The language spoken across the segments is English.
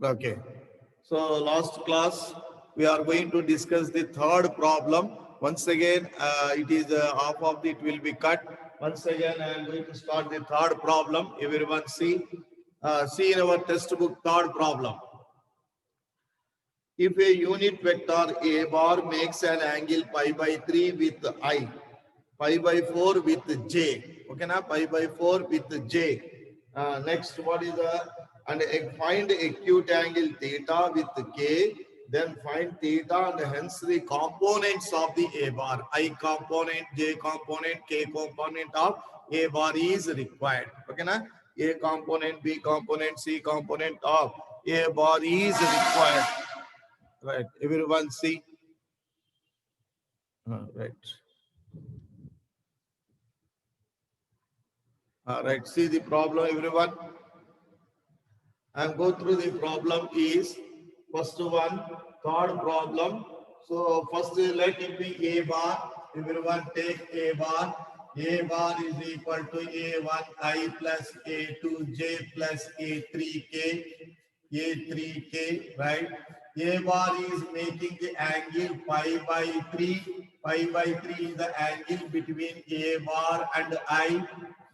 Okay. So last class, we are going to discuss the third problem. Once again, it is half of it will be cut. Once again, I am going to start the third problem. Everyone see in our textbook third problem. If a unit vector A bar makes an angle pi by 3 with I, pi by 4 with J. Okay, now pi by 4 with J. Next, what is the and find acute angle theta with K, then find theta and hence the components of the A bar. I component, J component, K component of A bar is required. Okay, na? A component, B component, C component of A bar is required. Right. Everyone see? Right. Right. See the problem, everyone. And go through the problem is first one, third problem. So first let it be A bar. Everyone take A bar. A bar is equal to A1I plus A2J plus A3K. A3K, right? A bar is making the angle pi by 3. Pi by 3 is the angle between A bar and I.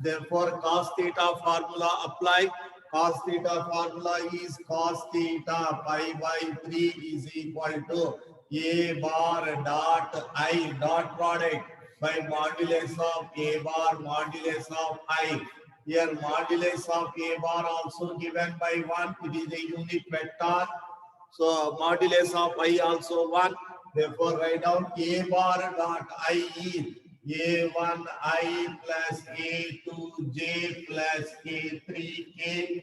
Therefore, cos theta formula apply. Cos theta formula is cos theta pi by 3 is equal to A bar dot I dot product by modulus of A bar modulus of I. Here modulus of A bar also given by 1. It is a unit vector. So modulus of I also 1. Therefore write down A bar dot I is A1I plus A2J plus A3K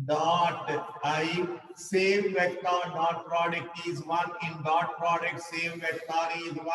dot I. Same vector dot product is 1. In dot product same vector is 1.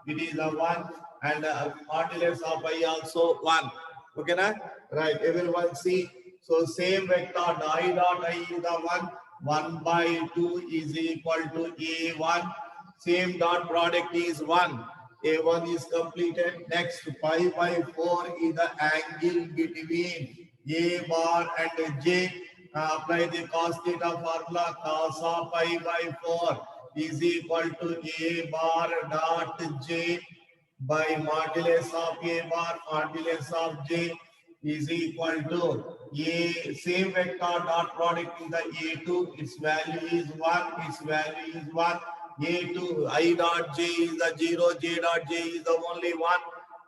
It is a 1 and modulus of I also 1. Okay, na? Right. Everyone see. So same vector dot I is the 1. 1 by 2 is equal to A1. Same dot product is 1. A1 is completed. Next, pi by 4 is the angle between A bar and J. Apply the cos theta formula. Cos of pi by 4 is equal to A bar dot J by modulus of A bar modulus of J is equal to A same vector dot product in the A2. Its value is 1. Its value is 1. A2 I dot J is the 0. J dot J is the only 1.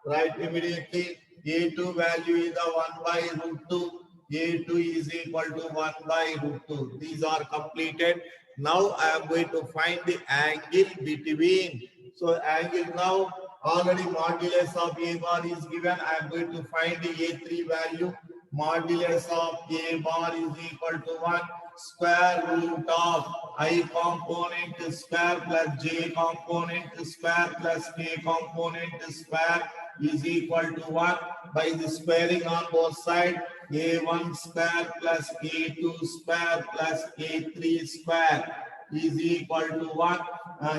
Right immediately. A2 value is the 1 by root 2. A2 is equal to 1 by root 2. These are completed. Now I am going to find the angle between. So angle now already modulus of A bar is given. I am going to find the A3 value. Modulus of A bar is equal to 1 square root of I component square plus J component square plus K component square is equal to 1 by the squaring on both sides. A1 square plus A2 square plus A3 square is equal to 1.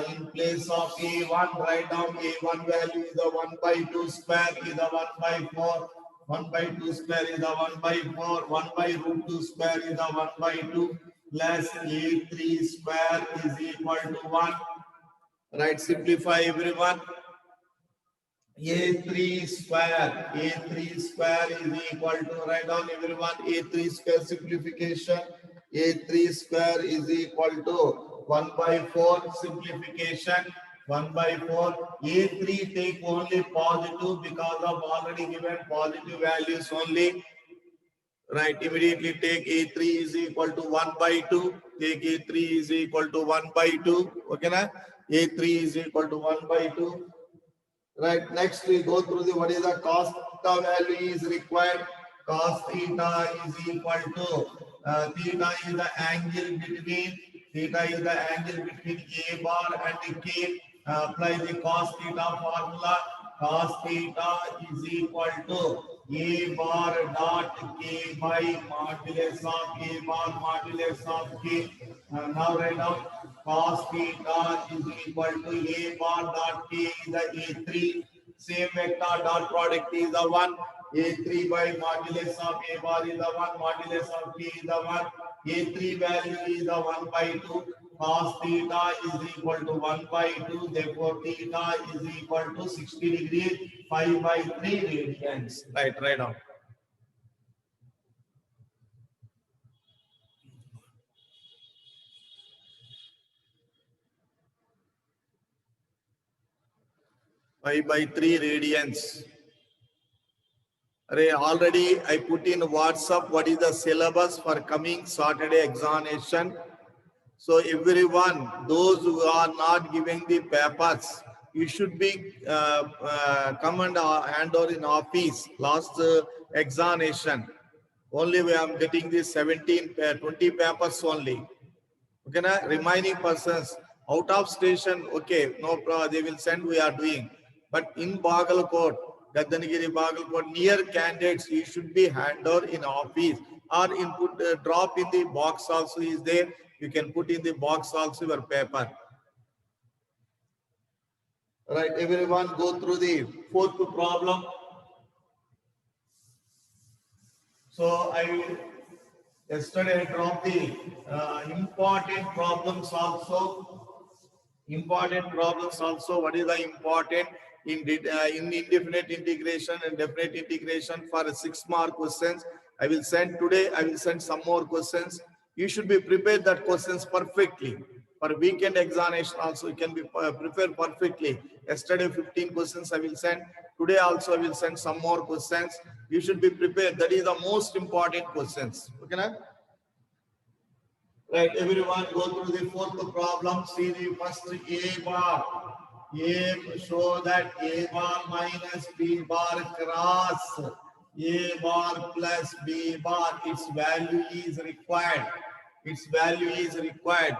In place of A1, write down A1 value is the 1 by 2 square is the 1 by 4. 1 by 2 square is the 1 by 4. 1 by root 2 square is the 1 by 2 plus A3 square is equal to 1. Right, simplify everyone. A3 square is equal to, write down everyone, A3 square simplification. A3 square is equal to 1 by 4 simplification. 1 by 4. A3 take only positive because of already given positive values only. Right, immediately take A3 is equal to 1 by 2. Take A3 is equal to 1 by 2. Okay, na? A3 is equal to 1 by 2. Right, next we go through the what is the cos theta value is required. Cos theta is equal to theta is the angle between A bar and K. Apply the cos theta formula. Cos theta is equal to A bar dot K by modulus of A bar modulus of K. Now write down cos theta is equal to A bar dot K is the A3. Same vector dot product is the 1. A3 by modulus of A bar is the 1. Modulus of K is the 1. A3 value is the 1 by 2. Cos theta is equal to 1 by 2. Therefore, theta is equal to 60 degrees, 5 by 3 radians. Right down. Five by 3 radians. Already I put in WhatsApp what is the syllabus for coming Saturday examination. So everyone, those who are not giving the papers, you should be come and hand over in office. Last examination, only we are getting the 20 papers only. Okay, na? Remaining persons out of station, okay, no problem, they will send, we are doing. But in Bagalkot, Gaddanagiri, Bagalkot, near candidates, you should be hand over in office or input, drop in the box also is there. You can put in the box also your paper. Right, everyone go through the fourth problem. So yesterday I dropped the important problems also. Important problems also. What is the important in indefinite integration and definite integration for 6 mark questions? I will send today. I will send some more questions. You should be prepared that questions perfectly. For weekend examination also, you can be prepared perfectly. Yesterday 15 questions I will send. Today also I will send some more questions. You should be prepared. That is the most important questions. Okay, na? Right, everyone go through the fourth problem. See the first A bar. A show that A bar minus B bar cross A bar plus B bar. Its value is required. Its value is required.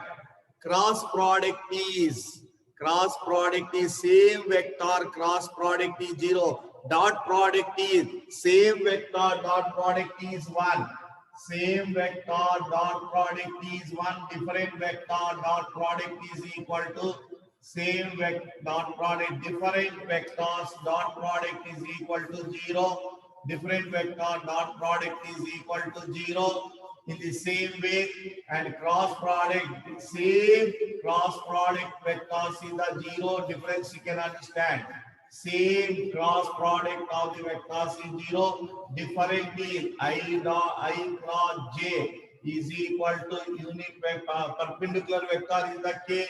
Cross product is same vector. Cross product is 0. Dot product is same vector. Dot product is 1. Same vector dot product is 1. Different vector dot product is equal to same vector dot product. Different vectors dot product is equal to 0. Different vector dot product is equal to 0. In the same way, and cross product, same cross product vectors is the 0. Difference you can understand. Same cross product of the vectors is 0. Different is I cross j is equal to unit vector. Perpendicular vector is the k.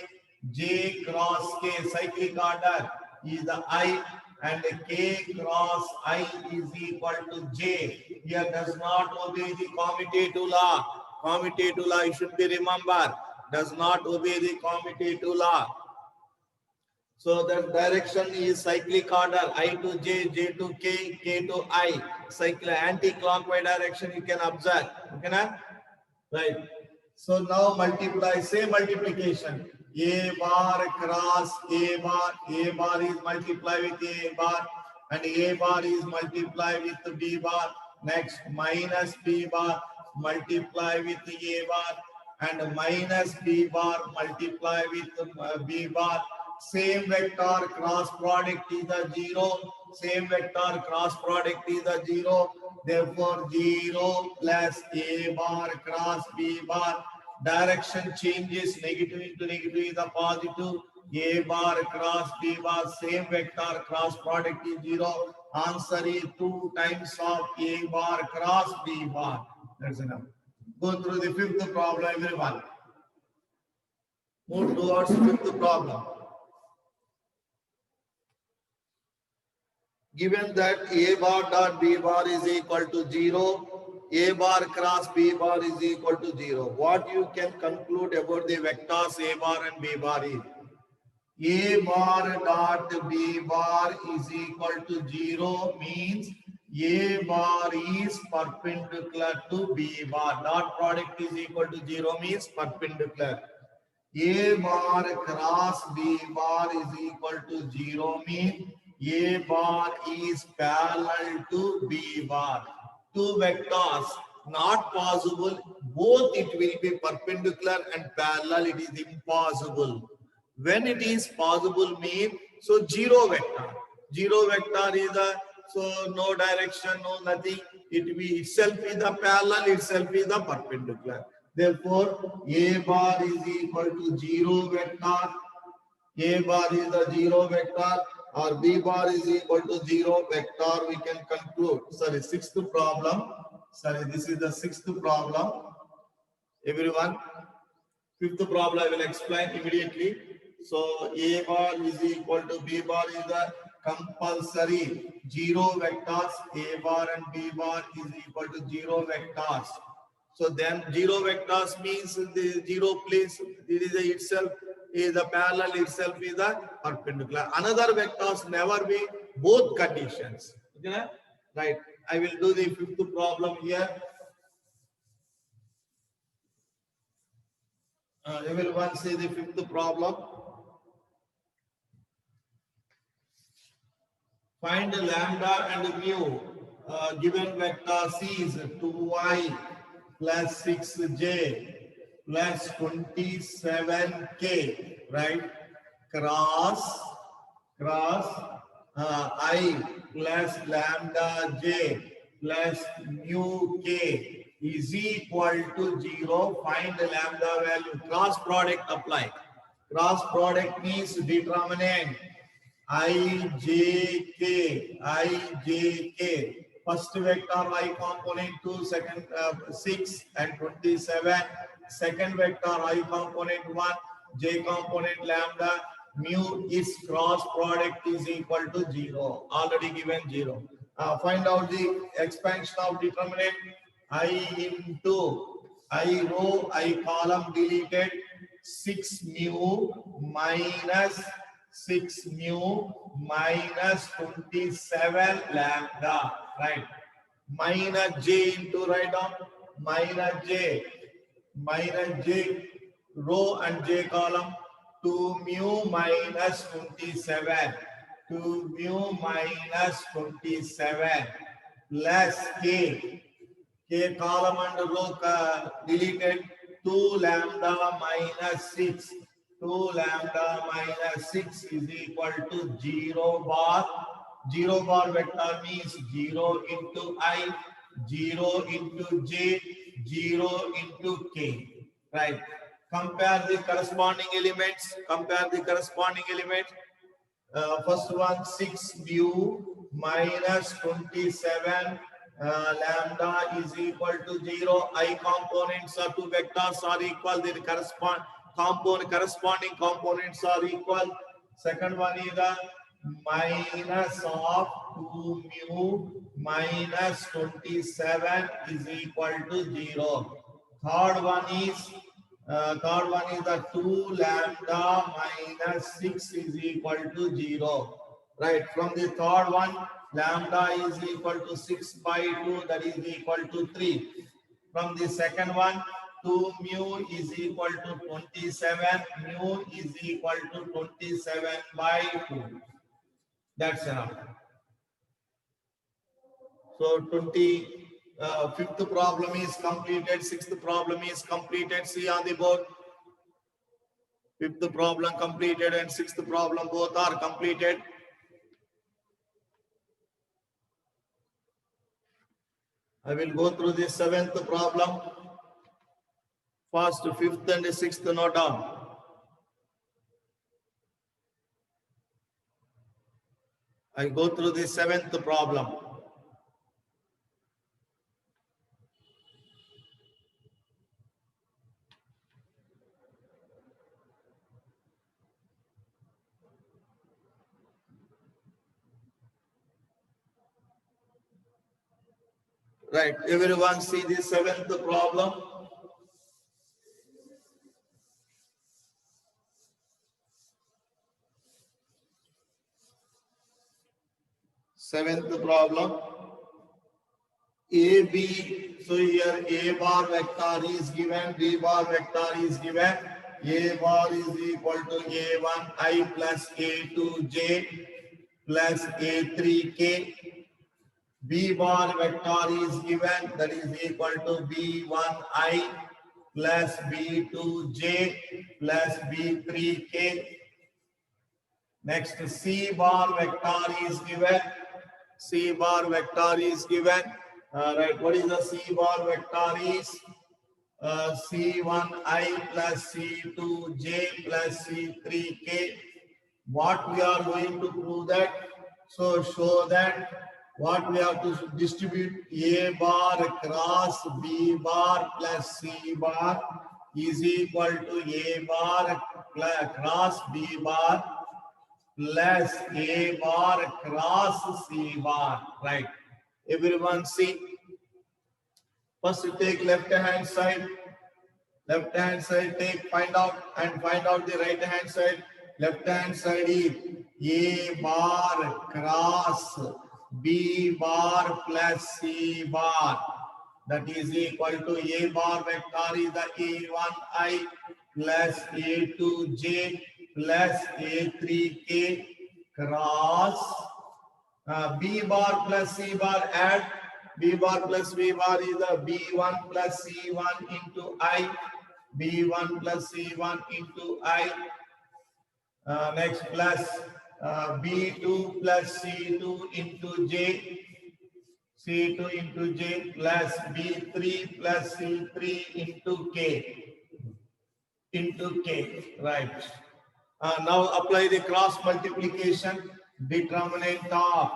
J cross k, cyclic order is the I, and k cross I is equal to j. Here does not obey the commutative law. Commutative law, you should be remember, does not obey the commutative law. So the direction is cyclic order, I to j, j to k, k to I. Cyclic anti-clockwise direction you can observe. Okay, na? Right. So now multiply, say multiplication. A bar cross A bar is multiplied with A bar, and A bar is multiplied with B bar. Next, minus B bar multiply with A bar, and minus B bar multiply with B bar. Same vector cross product is a 0. Same vector cross product is a 0. Therefore, 0 plus A bar cross B bar. Direction changes, negative into negative is a positive. A bar cross B bar, same vector cross product is 0. Answer is 2 times of A bar cross B bar. That's enough. Go through the fifth problem, everyone. Move towards fifth problem. Given that A bar dot B bar is equal to 0, A bar cross B bar is equal to 0. What you can conclude about the vectors A bar and B bar is A bar dot B bar is equal to 0 means A bar is perpendicular to B bar. Dot product is equal to 0 means perpendicular. A bar cross B bar is equal to 0 means A bar is parallel to B bar. Two vectors not possible, both it will be perpendicular and parallel, it is impossible. When it is possible mean, so zero vector is a, so no direction, no nothing, it will itself is the parallel, itself is the perpendicular. Therefore, A bar is equal to 0 vector. A bar is the 0 vector or B bar is equal to 0 vector. We can conclude. Sorry, sixth problem. Sorry, this is the sixth problem. Everyone, fifth problem I will explain immediately. So A bar is equal to B bar is the compulsory 0 vectors. A bar and B bar is equal to 0 vectors. So then 0 vectors means the 0 place it is itself is the parallel itself is the perpendicular. Another vectors never be both conditions. Okay? Right. I will do the fifth problem here. Everyone say the fifth problem. Find lambda and mu. Given vector C is 2y plus 6j plus 27k, right? Cross I plus lambda j plus mu k is equal to 0. Find the lambda value. Cross product apply. Cross product means determinant ijk. First vector I component 2, second 6 and 27. Second vector I component 1, j component lambda. Mu is cross product is equal to 0. Already given 0. Find out the expansion of determinant. I into I row, I column deleted. 6 mu minus 6 mu minus 27 lambda, right? Minus j into write down minus j row and j column 2 mu minus 27 2 mu minus 27 plus k column and row deleted 2 lambda minus 6 2 lambda minus 6 is equal to 0 bar. 0 bar vector means 0 into I, 0 into j, 0 into k. Right. Compare the corresponding elements. First one 6 mu minus 27 lambda is equal to 0. I components are two vectors are equal. The corresponding components are equal. Second one is the minus of 2 mu minus 27 is equal to 0. Third one is the 2 lambda minus 6 is equal to 0. Right. From the third one, lambda is equal to 6 by 2, that is equal to 3. From the second one, 2 mu is equal to 27, mu is equal to 27 by 2. That's enough. So 5th problem is completed, 6th problem is completed. See on the board. 5th problem completed and 6th problem both are completed. I will go through the 7th problem. First, 5th and 6th note down. I go through the 7th problem. Right, everyone see the 7th problem. Seventh problem. A, B. So here A bar vector is given, B bar vector is given. A bar is equal to A1I plus A2J plus A3K. B bar vector is given, that is equal to B1I plus B2J plus B3K. Next, C bar vector is given. C bar vector is given. Right, what is the C bar vector is? C1I plus C2J plus C3K. What we are going to prove that? So show that what we have to distribute A bar cross B bar plus C bar is equal to A bar cross B bar plus A bar cross C bar. Right. Everyone see. First you take left hand side. Left hand side take find out the right hand side. Left hand side is A bar cross B bar plus C bar. That is equal to A bar vector is the A1I plus A2J plus A3K cross B bar plus C bar. Add B bar plus B bar is the B1 plus C1 into I. B1 plus C1 into I. Next plus B2 plus C2 into J. C2 into J plus B3 plus C3 into K. Into K. Right. Now apply the cross multiplication. Determinant of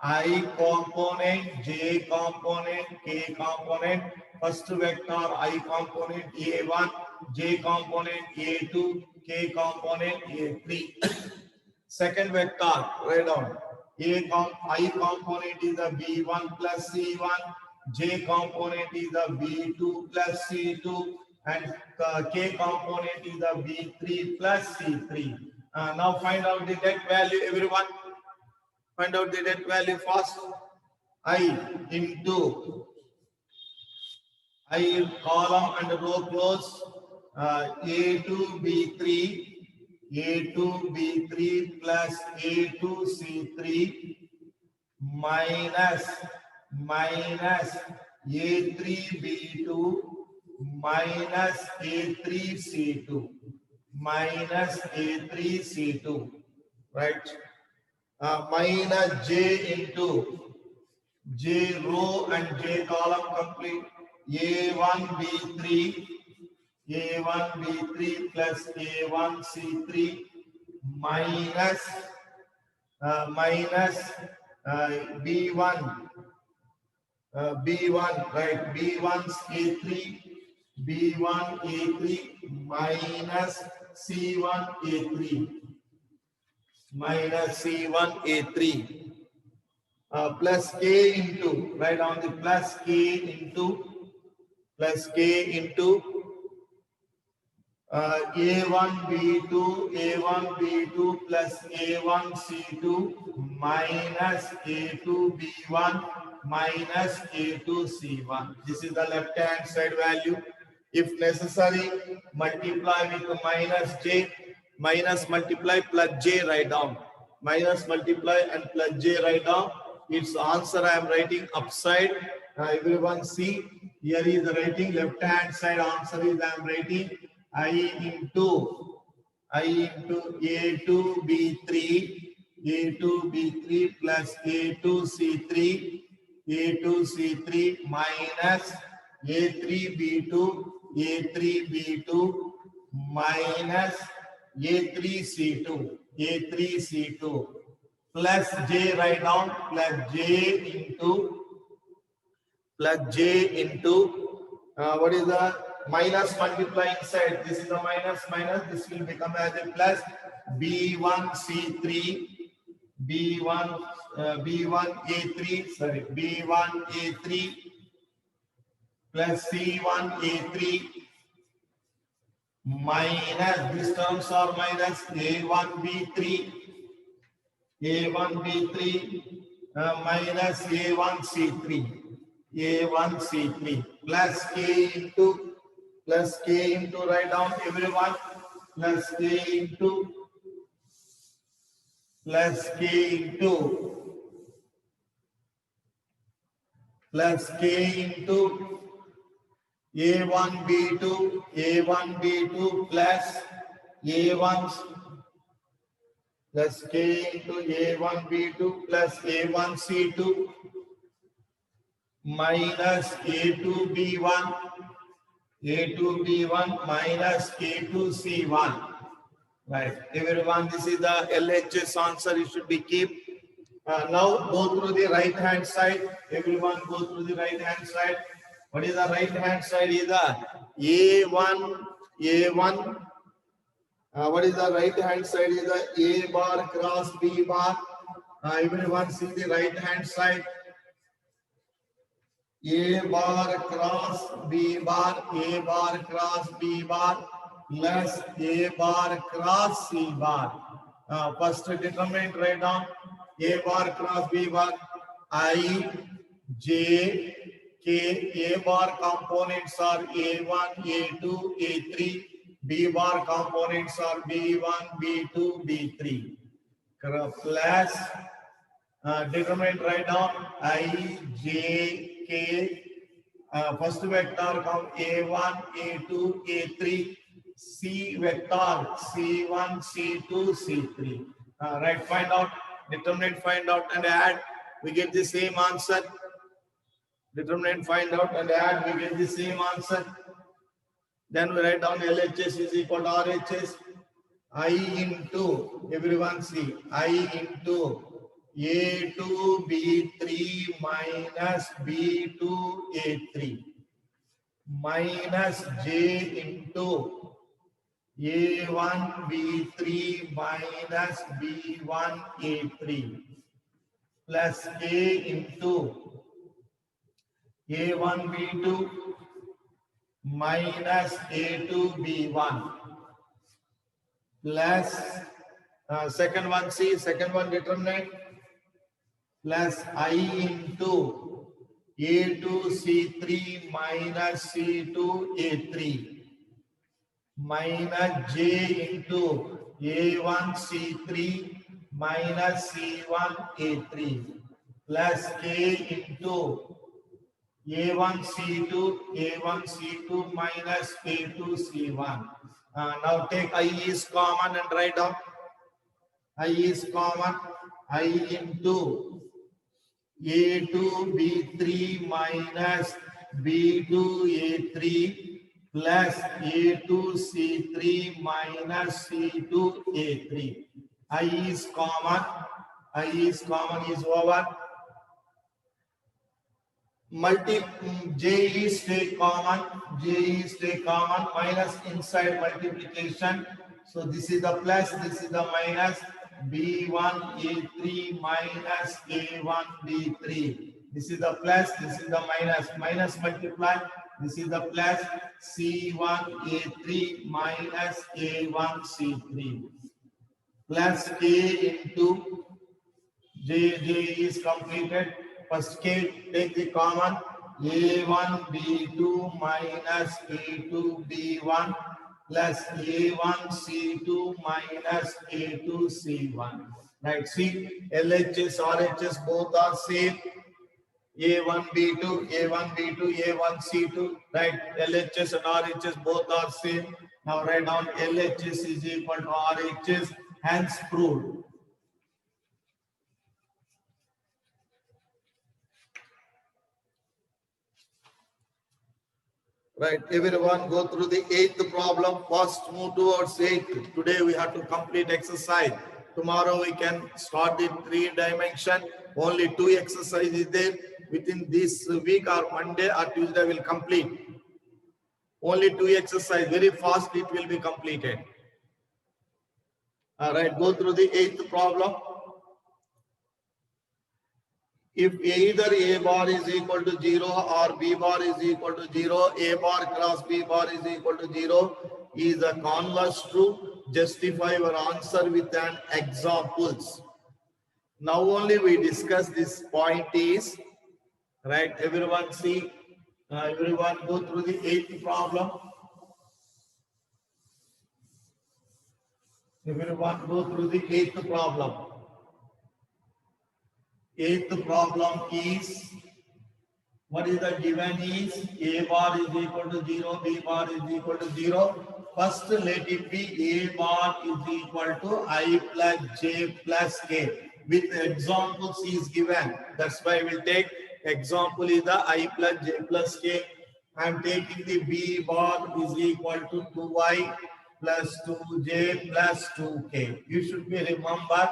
I component, J component, K component. First vector I component A1, J component A2, K component A3. Second vector, write down. I component is the B1 plus C1, J component is the B2 plus C2, and K component is the B3 plus C3. Now find out the debt value, everyone. Find out the debt value first. I into I column and row close. A2 B3, A2 B3 plus A2 C3 minus A3 B2 minus A3 C2 minus A3 C2, right? Minus J into J row and J column complete. A1 B3 plus A1 C3 minus B1 right, B1 A3 minus C1 A3 plus K into, right on the plus K into A1 B2 plus A1 C2 minus A2 B1 minus A2 C1. This is the left hand side value. If necessary, multiply with minus multiply plus J, write down. Minus multiply and plus J, write down. Its answer I am writing upside. Everyone see, here is the writing left hand side answer is I am writing I into A2 B3 plus A2 C3 minus A3 B2 minus A3 C2 plus J, write down, plus J into what is the minus multiply inside. This is the minus, this will become as a plus B1 C3 B1 A3 plus C1 A3 minus, these terms are minus A1 B3 minus A1 C3 plus K into write down, everyone, plus K into A1 B2 plus A1 plus K into A1 B2 plus A1 C2 minus A2 B1 A2 B1 minus A2 C1. Right. Everyone, this is the LHS answer. You should be keep. Now go through the right hand side. Everyone go through the right hand side. What is the right hand side? Is the A1, A1. What is the right hand side? Is the A bar cross B bar. Everyone see the right hand side. A bar cross B bar, A bar cross B bar plus A bar cross C bar. First determinant write down A bar cross B bar. I, J, K. A bar components are A1, A2, A3. B bar components are B1, B2, B3. Plus determinant write down I, J, K. First vector come A1, A2, A3. C vector C1, C2, C3. Right, find out, determinant find out and add. We get the same answer. Determinant find out and add. We get the same answer. Then we write down LHS is equal to RHS. I into, everyone see, I into A2 B3 minus B2 A3 minus J into A1 B3 minus B1 A3 plus A into A1 B2 minus A2 B1 plus second one C, second one determinant plus I into A2 C3 minus C2 A3 minus J into A1 C3 minus C1 A3 plus K into A1 C2 minus A2 C1. Now take I is common and write down. I is common. I into A2 B3 minus B2 A3 plus A2 C3 minus C2 A3. I is common. I is common is over. J is take common. J is take common. Minus inside multiplication. So this is the plus. This is the minus. B1 A3 minus A1 B3. This is the plus. This is the minus. Minus multiply. This is the plus. C1 A3 minus A1 C3 plus K into J is completed. First K, take the common. A1 B2 minus A2 B1 plus A1 C2 minus A2 C1. Right, see, LHS, RHS both are same. A1 B2, A1 B2, A1 C2. Right, LHS and RHS both are same. Now write down LHS is equal to RHS, hence proved. Right, everyone go through the 8th problem. First move towards 8th. Today we have to complete exercise. Tomorrow we can start the 3 dimension. Only 2 exercises there. Within this week or Monday or Tuesday will complete. Only 2 exercise. Very fast it will be completed. All right, go through the 8th problem. If either A bar is equal to 0 or B bar is equal to 0, A bar cross B bar is equal to 0 is a converse true. Justify your answer with an examples. Now only we discuss this point is, right, everyone see, everyone go through the 8th problem. Everyone go through the 8th problem. 8th problem is, what is the given is, A bar is equal to 0, B bar is equal to 0. First let it be A bar is equal to I plus J plus K. With examples is given. That's why we'll take example is the I plus J plus K. I am taking the B bar is equal to 2i plus 2j plus 2k. You should be remember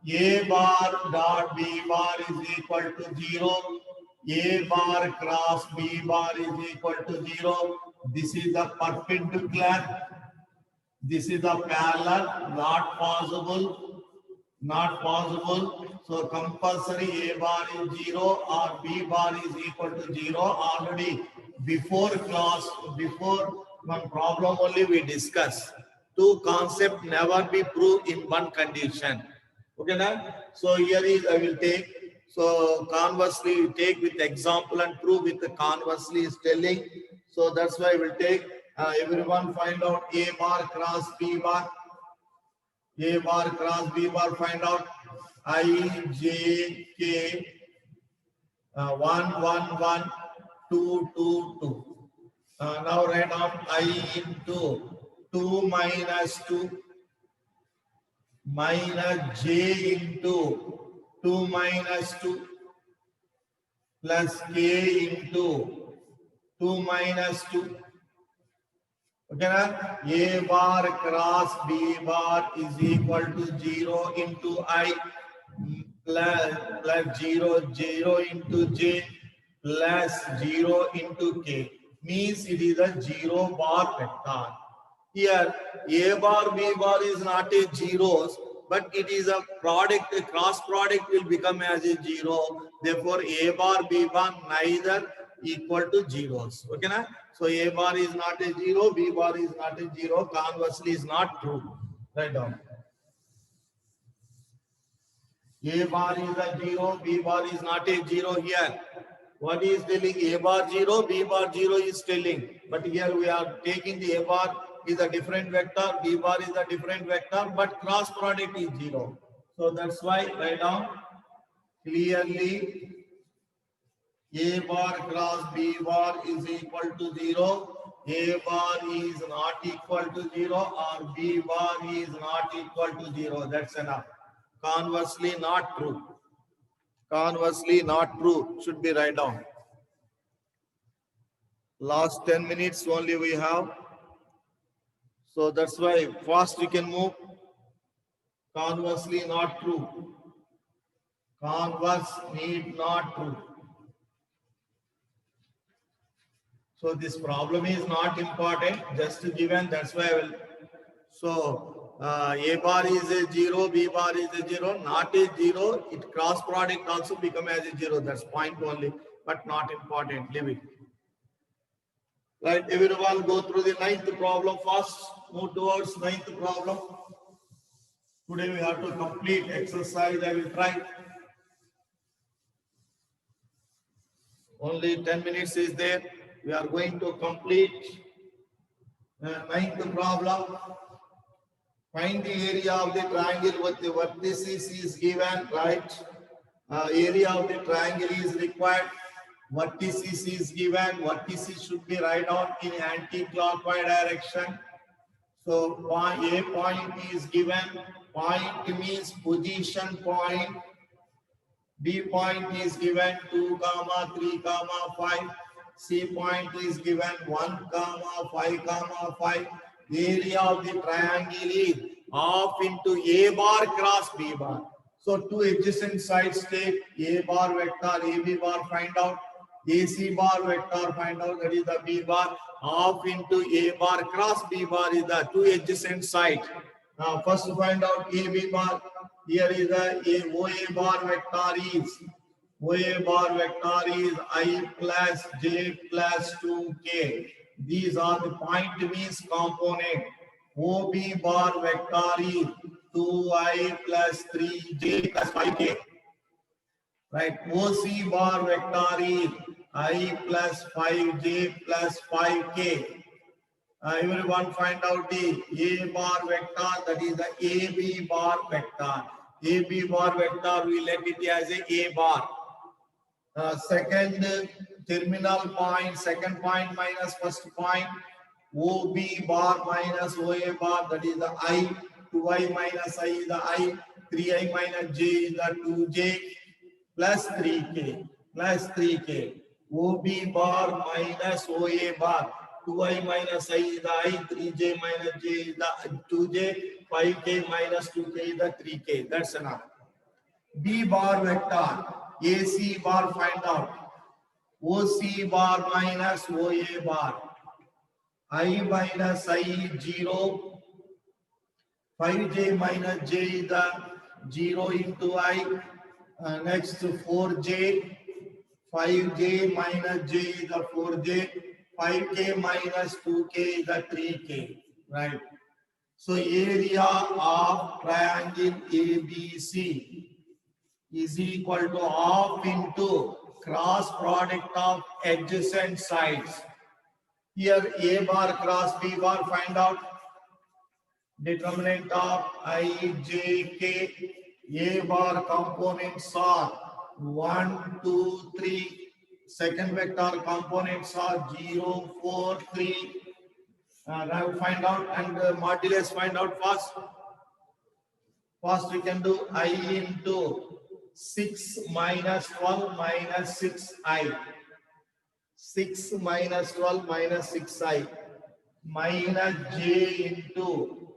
A bar dot B bar is equal to 0. A bar cross B bar is equal to 0. This is a perpendicular. This is a parallel. Not possible. Not possible. So compulsory A bar is 0 or B bar is equal to 0. Already before class, before one problem only we discuss. Two concepts never be proved in one condition. Okay, now? So here is I will take. So conversely, take with example and prove with the conversely is telling. So that's why I will take. Everyone find out A bar cross B bar. A bar cross B bar, find out I, J, K, 1, 1, 1, 2, 2, 2. Now write down I into 2 minus 2 minus J into 2 minus 2 plus K into 2 minus 2. Okay, na? A bar cross B bar is equal to 0 into I plus 0, 0 into J plus 0 into K. Means it is a 0 bar vector. Here, A bar, B bar is not a zeros, but it is a product, a cross product will become as a 0. Therefore, A bar, B bar neither equal to zeros. Okay, na? So A bar is not a 0, B bar is not a 0, conversely is not true. Write down. A bar is a 0, B bar is not a 0 here. What is telling? A bar 0, B bar 0 is telling. But here we are taking the A bar is a different vector, B bar is a different vector, but cross product is 0. So that's why write down clearly A bar cross B bar is equal to 0. A bar is not equal to 0 or B bar is not equal to 0. That's enough. Conversely not true. Conversely not true. Should be write down. Last 10 minutes only we have. So that's why fast we can move. Conversely not true. Converse need not true. So this problem is not important, just given. That's why I will. So A bar is a 0, B bar is a 0, not a 0. It cross product also become as a 0. That's point only, but not important. Leave it. Right, everyone go through the 9th problem first. Move towards 9th problem. Today we have to complete exercise. I will try. Only 10 minutes is there. We are going to complete 9th problem. Find the area of the triangle with the vertices is given, right? Area of the triangle is required. Vertices is given. Vertices should be right on in anti-clockwise direction. So A point is given. Point means position point. B point is given 2, 3, 5. C point is given 1, 5, 5. Area of the triangle is half into A bar cross B bar. So two adjacent sides take A bar vector, AB bar find out. AC bar vector find out, that is the B bar. Half into A bar cross B bar is the two adjacent sides. Now first find out AB bar. Here is the OA bar vector is. OA bar vector is I plus J plus 2K. These are the point means component. OB bar vector is 2I plus 3J plus 5K. Right. OC bar vector is I plus 5J plus 5K. Everyone find out the A bar vector, that is the AB bar vector. AB bar vector, we let it as a bar. Second terminal point, second point minus first point. OB bar minus OA bar, that is the I. 2I minus I is the I. 3I minus J is the 2J plus 3K. Plus 3K. OB bar minus OA bar. 2I minus I is the I, 3J minus J is the 2J, 5K minus 2K is the 3K. That's enough. B bar vector, AC bar find out. OC bar minus OA bar. I minus I is 0. 5J minus J is the 0 into I. Next 4J. 5J minus J is the 4J. 5K minus 2K is the 3K. Right. So area of triangle ABC is equal to half into cross product of adjacent sides. Here A bar cross B bar, find out. Determinant of I, J, K. A bar components are 1, 2, 3. Second vector components are 0, 4, 3. Now find out, and modulus find out first. First we can do I into 6 minus 12 minus 6I. 6 minus 12 minus 6I. Minus J into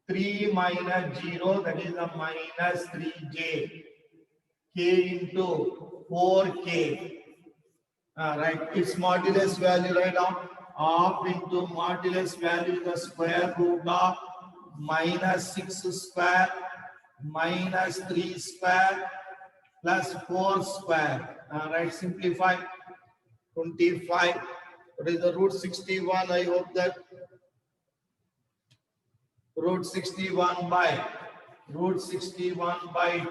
3 minus 0, that is a minus 3J. K into 4K. Right, its modulus value right now. Half into modulus value is the square root of minus 6 square minus 3 square plus 4 square. Right, simplify. 25. What is the root 61? I hope that root 61 by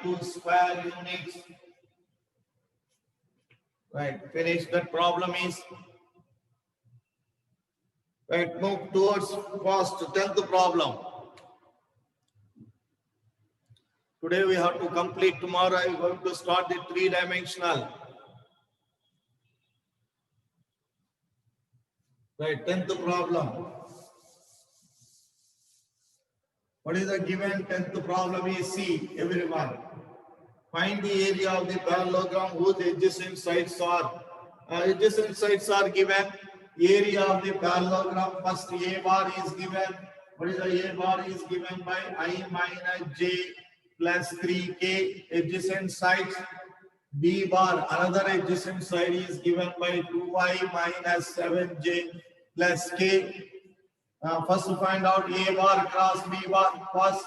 2 square units. Right, finish. That problem is right. Move towards first 10th problem. Today we have to complete. Tomorrow I am going to start the 3-dimensional. Right, 10th problem. What is the given 10th problem is C, everyone. Find the area of the parallelogram whose adjacent sides are. Adjacent sides are given. Area of the parallelogram, first A bar is given. What is the A bar is given by I minus J plus 3K adjacent sides. B bar, another adjacent side, is given by 2I minus 7J plus K. First to find out A bar cross B bar. First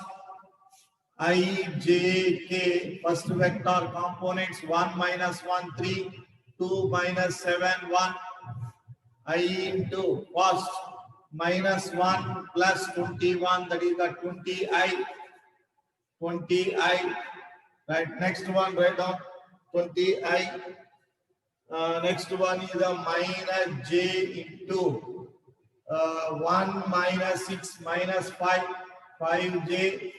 I, J, K, first vector components 1 minus 1, 3, 2 minus 7, 1. I into first minus 1 plus 21, that is the 20I. 20I. Right, next one, write down 20I. Next one is the minus J into 1 minus 6 minus 5, 5J.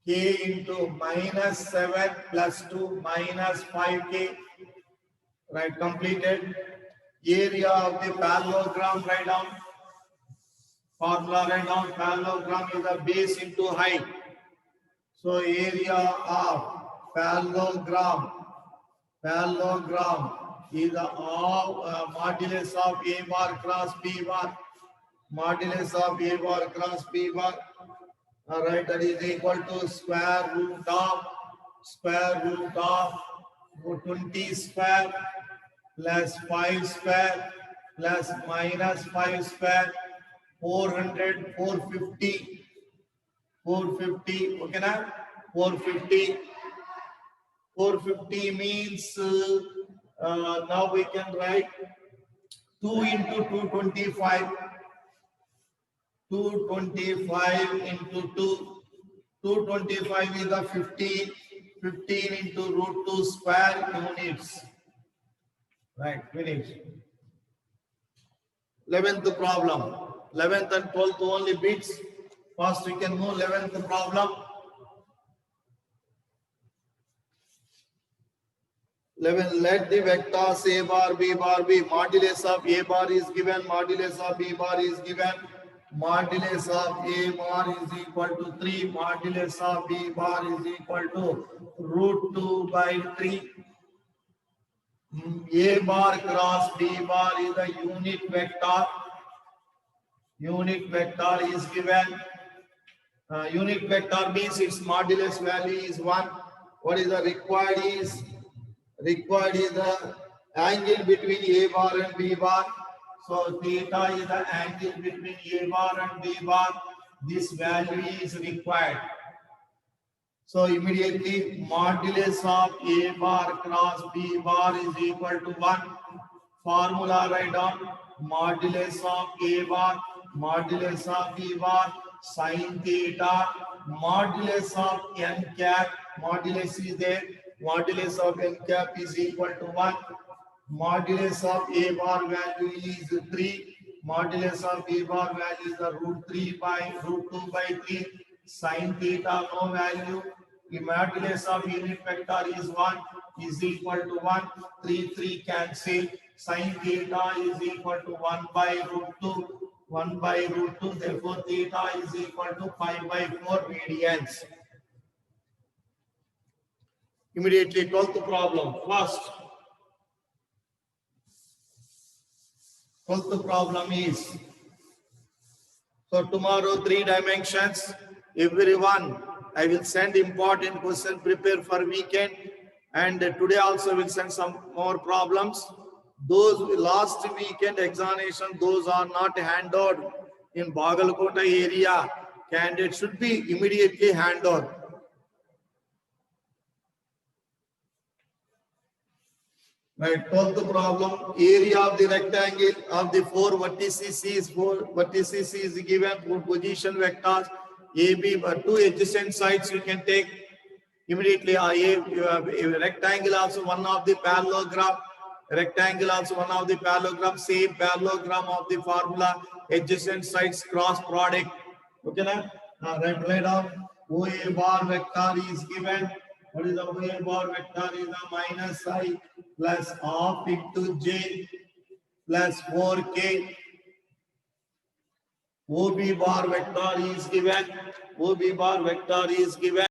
K into minus 7 plus 2 minus 5K. Right, completed. Area of the parallelogram, write down. Formula write down. Parallelogram is the base into height. So area of parallelogram is the modulus of A bar cross B bar. Modulus of A bar cross B bar. All right, that is equal to square root of 20 square plus 5 square plus minus 5 square, 400, 450, 450, okay now? 450 means, now we can write 2 into 225. 225 into 2. 225 is the 15. 15 into root 2 square units. Right, finish. 11th problem. 11th and 12th only bits. First we can move 11th problem. 11. Let the vectors A bar, B bar be. Modulus of A bar is given. Modulus of B bar is given. Modulus of A bar is equal to 3. Modulus of B bar is equal to root 2 by 3. A bar cross B bar is the unit vector. Unit vector is given. Unit vector means its modulus value is 1. What is the required is? Required is the angle between A bar and B bar. So theta is the angle between A bar and B bar. This value is required. So immediately modulus of A bar cross B bar is equal to 1. Formula write down modulus of A bar, modulus of B bar, sin theta, modulus of n cap, modulus is there, modulus of n cap is equal to 1. Modulus of A bar value is 3. Modulus of B bar value is the root 2 by 3. Sin theta no value. The modulus of unit vector is 1 is equal to 1. 3 cancel. Sin theta is equal to 1 by root 2. 1 by root 2. Therefore, theta is equal to 5 by 4 radians. Immediately 12th problem. First. 12th problem is, so tomorrow 3 dimensions, everyone, I will send important question, prepare for weekend, and today also will send some more problems. Those last weekend examination, those are not handed out in Bagalkota area, candidate should be immediately handed out. Right, 12th problem, area of the rectangle of the 4 vertices is given for position vectors AB, but 2 adjacent sides you can take immediately. A rectangle also one of the parallelogram, rectangle also one of the parallelogram, same parallelogram of the formula, adjacent sides cross product. Okay, now write down OA bar vector is given. What is the OA bar vector? Is the minus I plus half into j plus 4k. OB bar vector is given. OB bar vector is given.